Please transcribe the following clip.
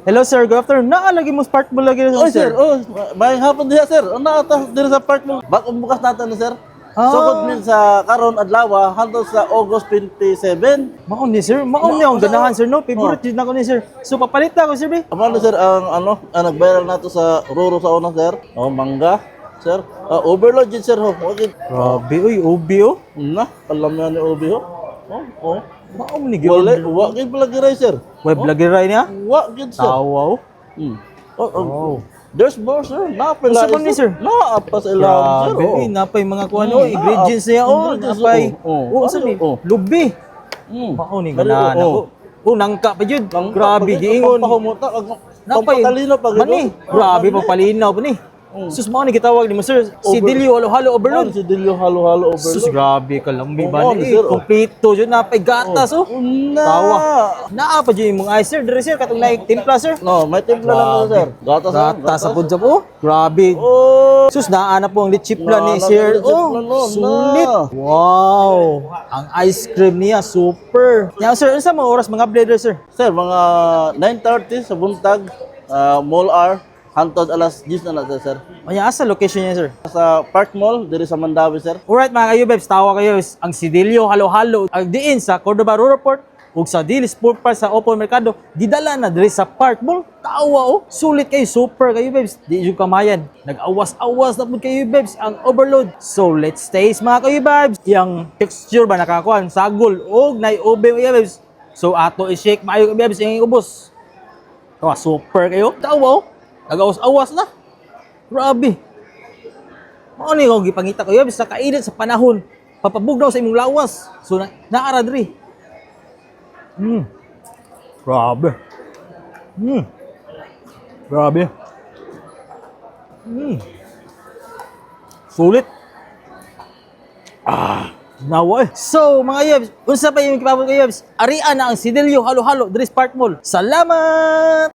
Hello sir, good afternoon. Lagi mo spark mo lagi na Oy sir, may hapon diha sir. Una ata diri sa park mo. Bagong bukas natin ni sir. Sukod min sa karon adlaw hangtod sa August 27. Maon ni sir, maon ni ang ganahan sir no. Favorite yun ako ni sir. So papalit na ako sir be. Amo sir ang nag-viral nato sa Ruro sa una sir. Mangga sir. Overload yun sir ho. Okay. Grabe uy, ubi oh. Na, alam na ni Obi ho. Maon ni Wala, gyud. wa gid pala giray sir. Web vlogger ray niya. Wa gid sir. Tawaw. Oh. There's more sir. Napay Usa pa ni, sir? Naapa sa ilalim sir. Grabe uy, napay mga kuan oh, ingredients niya oh, Ingredients, napay. oh. Oh, sabi, Oh. lubi. Maon ni ganahan ako. Oh, nangka pa jud. Grabe giingon. Pahumuta Napay. pampatalino pa gid. Mani, grabe papalinaw pa ni. Sus mao ni gitawag ni mo sir, si Dilio halo-halo overload. Si Dilio halo-halo Sus, overload. grabe ka lambi ba Oo, ni? sir, oh. Kompleto yun, napay gatas oh. Na. Tawa. Naa pa dyan yung mga ice sir, dire sir, katong naik timpla sir. No, may timpla lang ako sir. Gatas lang. Gatas sa pudjab oh. Grabe. Oh. Sus, naana po ang litsipla ni Naana sir. po ang Oh, litsipla, no, sulit. na. Wow. Ang ice cream niya, super. Yan sir, ano sa mga oras mga blender sir? Sir, mga 9:30 sa buntag, Mall R, hantod alas 10 na natin sir. Ayan, asa location niya sir? Sa Park Mall, diri sa Mandawi sir. Alright mga kayo bebs, tawa kayo ang Sidilio halo-halo ang diin sa Cordoba Rural Port ug sa Dilis Sport Park sa Opol Mercado didala na diri sa Park Mall. Tawa oh, sulit kayo, super kayo bebs. Di yung kamayan. Nag-awas-awas na pud kayo bebs ang overload. So let's taste mga kayo bebs. Yang texture ba nakakuan sagol og nay ube kayo bebs. So ato i-shake maayo kayo bebs yung ubos. Tawa super kayo. Tawa oh. Nag-awas-awas na. Grabe. Mao ni og gipangita ko bebs sa kainit sa panahon. Papabugnaw sa imong lawas. So naara diri. Grabe. Grabe. Sulit. Nawa eh. So, mga yebs, unsa pa yung kipabot kayo yebs? Arian na ang Sidilio halo-halo diri sa Park Mall. Salamat!